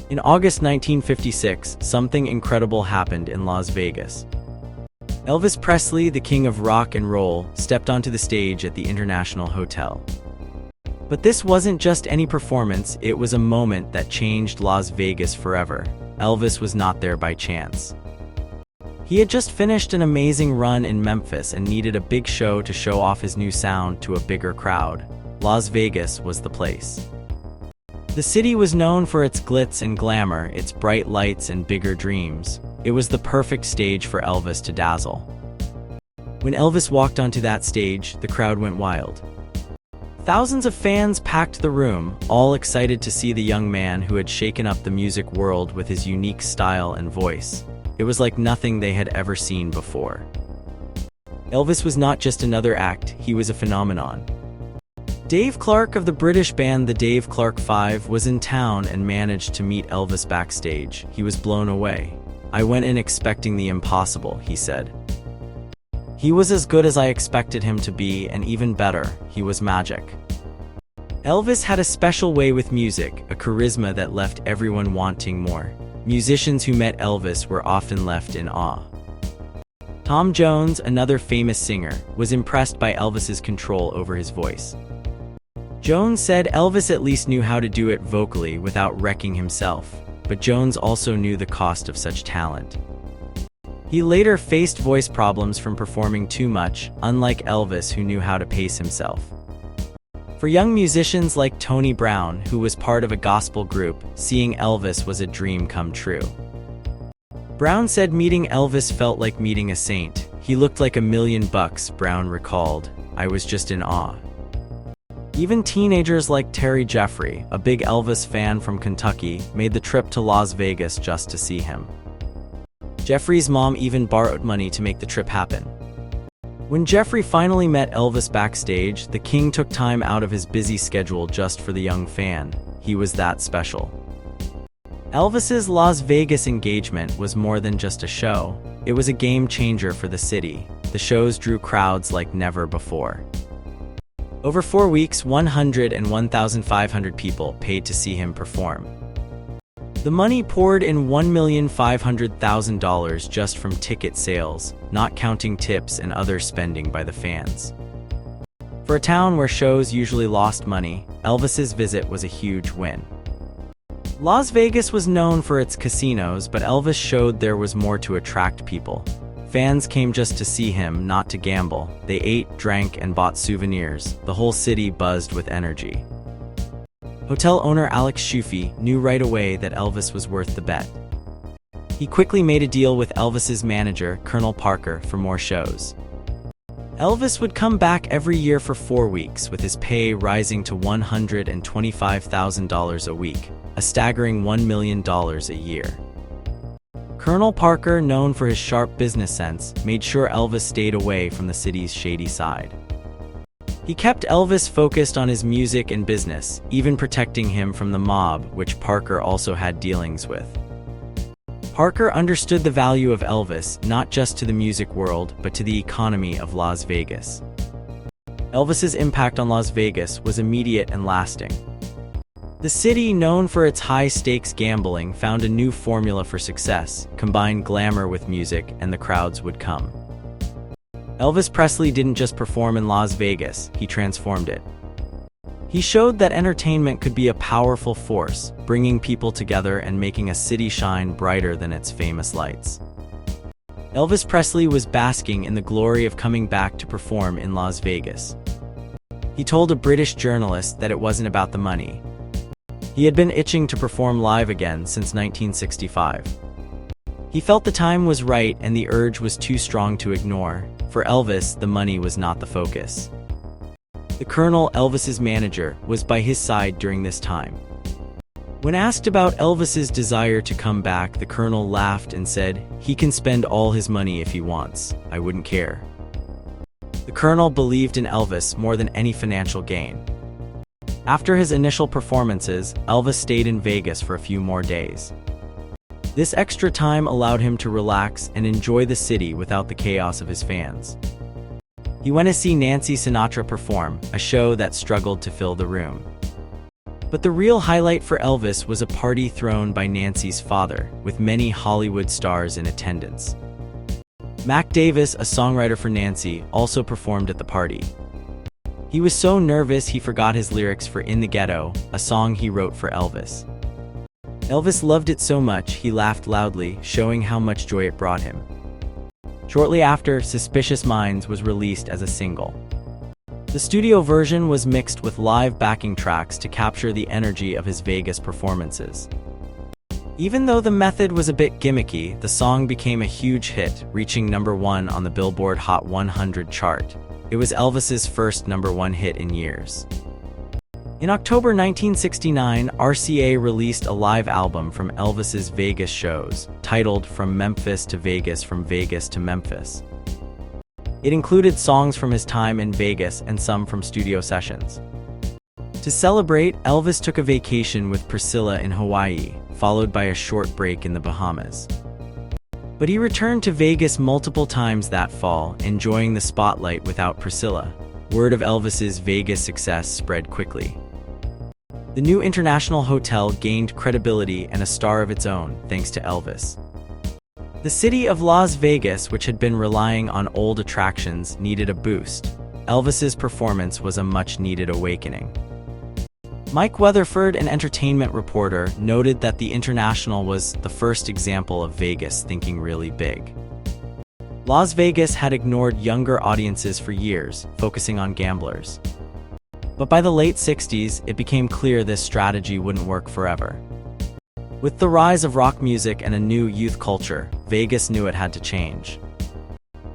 In August 1956, something incredible happened in Las Vegas. Elvis Presley, the king of rock and roll, stepped onto the stage at the International Hotel. But this wasn't just any performance, it was a moment that changed Las Vegas forever. Elvis was not there by chance. He had just finished an amazing run in Memphis and needed a big show to show off his new sound to a bigger crowd. Las Vegas was the place. The city was known for its glitz and glamour, its bright lights and bigger dreams. It was the perfect stage for Elvis to dazzle. When Elvis walked onto that stage, the crowd went wild. Thousands of fans packed the room, all excited to see the young man who had shaken up the music world with his unique style and voice. It was like nothing they had ever seen before. Elvis was not just another act, he was a phenomenon. Dave Clark of the British band The Dave Clark Five was in town and managed to meet Elvis backstage. He was blown away. "I went in expecting the impossible," he said. "He was as good as I expected him to be, and even better, he was magic." Elvis had a special way with music, a charisma that left everyone wanting more. Musicians who met Elvis were often left in awe. Tom Jones, another famous singer, was impressed by Elvis's control over his voice. Jones said Elvis at least knew how to do it vocally without wrecking himself, but Jones also knew the cost of such talent. He later faced voice problems from performing too much, unlike Elvis, who knew how to pace himself. For young musicians like Tony Brown, who was part of a gospel group, seeing Elvis was a dream come true. Brown said meeting Elvis felt like meeting a saint. "He looked like $1,000,000, Brown recalled. "I was just in awe." Even teenagers like Terry Jeffrey, a big Elvis fan from Kentucky, made the trip to Las Vegas just to see him. Jeffrey's mom even borrowed money to make the trip happen. When Jeffrey finally met Elvis backstage, the king took time out of his busy schedule just for the young fan. He was that special. Elvis's Las Vegas engagement was more than just a show. It was a game changer for the city. The shows drew crowds like never before. Over 4 weeks, 101,500 people paid to see him perform. The money poured in $1,500,000 just from ticket sales, not counting tips and other spending by the fans. For a town where shows usually lost money, Elvis's visit was a huge win. Las Vegas was known for its casinos, but Elvis showed there was more to attract people. Fans came just to see him, not to gamble. They ate, drank, and bought souvenirs. The whole city buzzed with energy. Hotel owner Alex Schufe knew right away that Elvis was worth the bet. He quickly made a deal with Elvis's manager, Colonel Parker, for more shows. Elvis would come back every year for 4 weeks, with his pay rising to $125,000 a week, a staggering $1 million a year. Colonel Parker, known for his sharp business sense, made sure Elvis stayed away from the city's shady side. He kept Elvis focused on his music and business, even protecting him from the mob, which Parker also had dealings with. Parker understood the value of Elvis, not just to the music world, but to the economy of Las Vegas. Elvis's impact on Las Vegas was immediate and lasting. The city, known for its high-stakes gambling, found a new formula for success: combine glamour with music, and the crowds would come. Elvis Presley didn't just perform in Las Vegas, he transformed it. He showed that entertainment could be a powerful force, bringing people together and making a city shine brighter than its famous lights. Elvis Presley was basking in the glory of coming back to perform in Las Vegas. He told a British journalist that it wasn't about the money. He had been itching to perform live again since 1965. He felt the time was right and the urge was too strong to ignore. For Elvis, the money was not the focus. The Colonel, Elvis's manager, was by his side during this time. When asked about Elvis's desire to come back, the Colonel laughed and said, "He can spend all his money if he wants. I wouldn't care." The Colonel believed in Elvis more than any financial gain. After his initial performances, Elvis stayed in Vegas for a few more days. This extra time allowed him to relax and enjoy the city without the chaos of his fans. He went to see Nancy Sinatra perform, a show that struggled to fill the room. But the real highlight for Elvis was a party thrown by Nancy's father, with many Hollywood stars in attendance. Mac Davis, a songwriter for Nancy, also performed at the party. He was so nervous he forgot his lyrics for In the Ghetto, a song he wrote for Elvis. Elvis loved it so much he laughed loudly, showing how much joy it brought him. Shortly after, Suspicious Minds was released as a single. The studio version was mixed with live backing tracks to capture the energy of his Vegas performances. Even though the method was a bit gimmicky, the song became a huge hit, reaching #1 on the Billboard Hot 100 chart. It was Elvis's first #1 hit in years. In October 1969, RCA released a live album from Elvis's Vegas shows, titled From Memphis to Vegas, From Vegas to Memphis. It included songs from his time in Vegas and some from studio sessions. To celebrate, Elvis took a vacation with Priscilla in Hawaii, followed by a short break in the Bahamas. But he returned to Vegas multiple times that fall, enjoying the spotlight without Priscilla. Word of Elvis's Vegas success spread quickly. The new International Hotel gained credibility and a star of its own, thanks to Elvis. The city of Las Vegas, which had been relying on old attractions, needed a boost. Elvis's performance was a much-needed awakening. Mike Weatherford, an entertainment reporter, noted that the International was the first example of Vegas thinking really big. Las Vegas had ignored younger audiences for years, focusing on gamblers. But by the late 60s, it became clear this strategy wouldn't work forever. With the rise of rock music and a new youth culture, Vegas knew it had to change.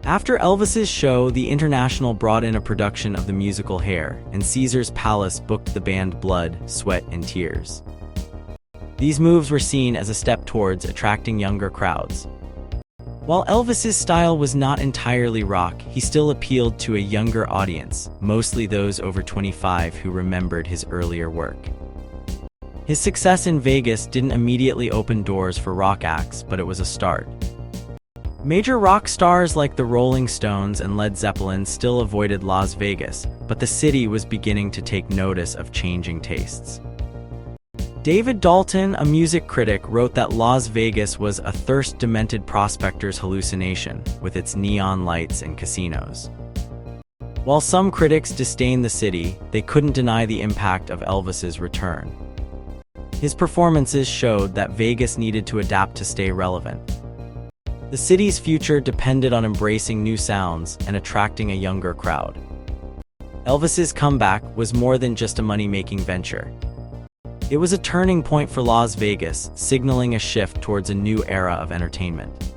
After Elvis's show, the International brought in a production of the musical Hair, and Caesar's Palace booked the band Blood, Sweat, and Tears. These moves were seen as a step towards attracting younger crowds. While Elvis's style was not entirely rock, he still appealed to a younger audience, mostly those over 25 who remembered his earlier work. His success in Vegas didn't immediately open doors for rock acts, but it was a start. Major rock stars like the Rolling Stones and Led Zeppelin still avoided Las Vegas, but the city was beginning to take notice of changing tastes. David Dalton, a music critic, wrote that Las Vegas was a thirst-demented prospector's hallucination, with its neon lights and casinos. While some critics disdained the city, they couldn't deny the impact of Elvis's return. His performances showed that Vegas needed to adapt to stay relevant. The city's future depended on embracing new sounds and attracting a younger crowd. Elvis's comeback was more than just a money-making venture. It was a turning point for Las Vegas, signaling a shift towards a new era of entertainment.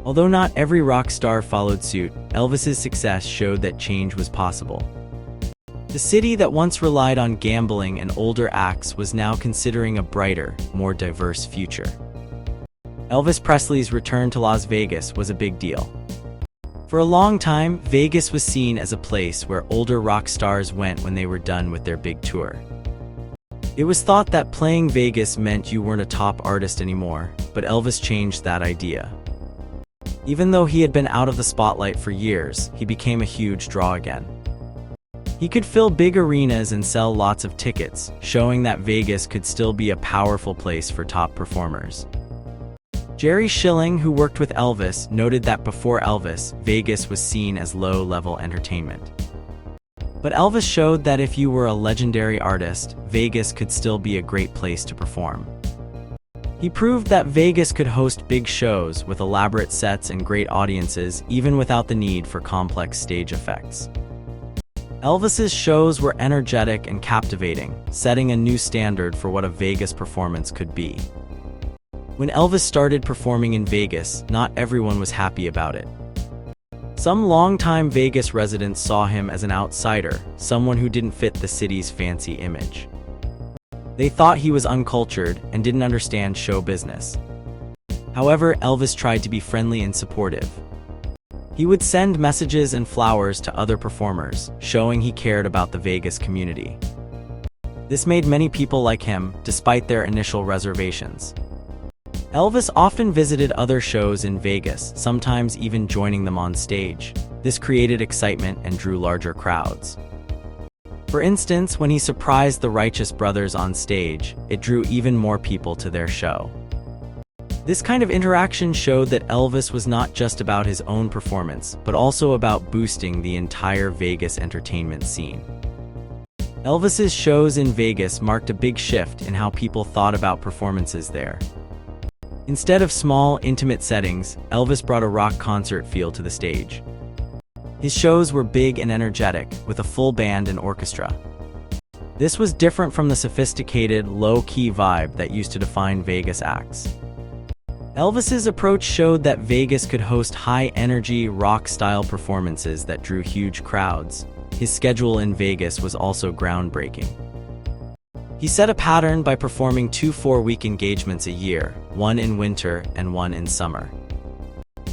Although not every rock star followed suit, Elvis's success showed that change was possible. The city that once relied on gambling and older acts was now considering a brighter, more diverse future. Elvis Presley's return to Las Vegas was a big deal. For a long time, Vegas was seen as a place where older rock stars went when they were done with their big tour. It was thought that playing Vegas meant you weren't a top artist anymore, but Elvis changed that idea. Even though he had been out of the spotlight for years, he became a huge draw again. He could fill big arenas and sell lots of tickets, showing that Vegas could still be a powerful place for top performers. Jerry Schilling, who worked with Elvis, noted that before Elvis, Vegas was seen as low-level entertainment. But Elvis showed that if you were a legendary artist, Vegas could still be a great place to perform. He proved that Vegas could host big shows with elaborate sets and great audiences, even without the need for complex stage effects. Elvis's shows were energetic and captivating, setting a new standard for what a Vegas performance could be. When Elvis started performing in Vegas, not everyone was happy about it. Some longtime Vegas residents saw him as an outsider, someone who didn't fit the city's fancy image. They thought he was uncultured and didn't understand show business. However, Elvis tried to be friendly and supportive. He would send messages and flowers to other performers, showing he cared about the Vegas community. This made many people like him, despite their initial reservations. Elvis often visited other shows in Vegas, sometimes even joining them on stage. This created excitement and drew larger crowds. For instance, when he surprised the Righteous Brothers on stage, it drew even more people to their show. This kind of interaction showed that Elvis was not just about his own performance, but also about boosting the entire Vegas entertainment scene. Elvis's shows in Vegas marked a big shift in how people thought about performances there. Instead of small, intimate settings, Elvis brought a rock concert feel to the stage. His shows were big and energetic, with a full band and orchestra. This was different from the sophisticated, low-key vibe that used to define Vegas acts. Elvis's approach showed that Vegas could host high-energy, rock-style performances that drew huge crowds. His schedule in Vegas was also groundbreaking. He set a pattern by performing 2 4-week engagements a year, one in winter and one in summer.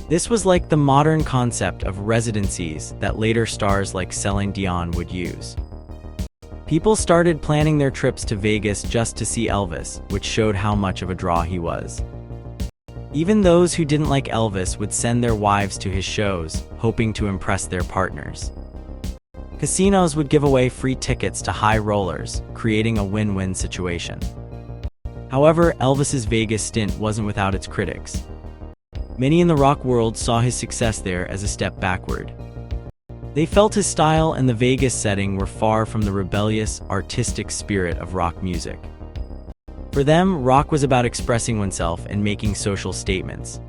This was like the modern concept of residencies that later stars like Celine Dion would use. People started planning their trips to Vegas just to see Elvis, which showed how much of a draw he was. Even those who didn't like Elvis would send their wives to his shows, hoping to impress their partners. Casinos would give away free tickets to high rollers, creating a win-win situation. However, Elvis's Vegas stint wasn't without its critics. Many in the rock world saw his success there as a step backward. They felt his style and the Vegas setting were far from the rebellious, artistic spirit of rock music. For them, rock was about expressing oneself and making social statements.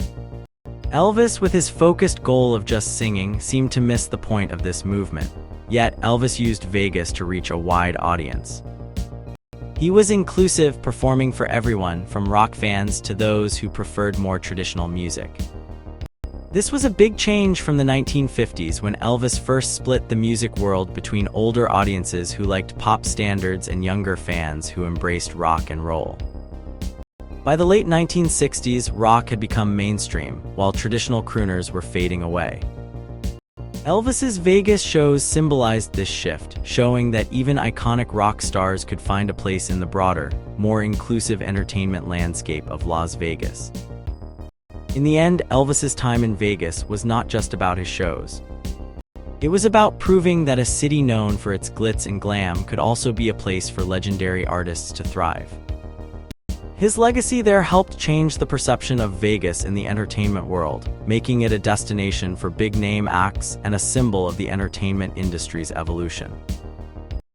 Elvis, with his focused goal of just singing, seemed to miss the point of this movement. Yet, Elvis used Vegas to reach a wide audience. He was inclusive, performing for everyone, from rock fans to those who preferred more traditional music. This was a big change from the 1950s when Elvis first split the music world between older audiences who liked pop standards and younger fans who embraced rock and roll. By the late 1960s, rock had become mainstream, while traditional crooners were fading away. Elvis's Vegas shows symbolized this shift, showing that even iconic rock stars could find a place in the broader, more inclusive entertainment landscape of Las Vegas. In the end, Elvis's time in Vegas was not just about his shows. It was about proving that a city known for its glitz and glam could also be a place for legendary artists to thrive. His legacy there helped change the perception of Vegas in the entertainment world, making it a destination for big-name acts and a symbol of the entertainment industry's evolution.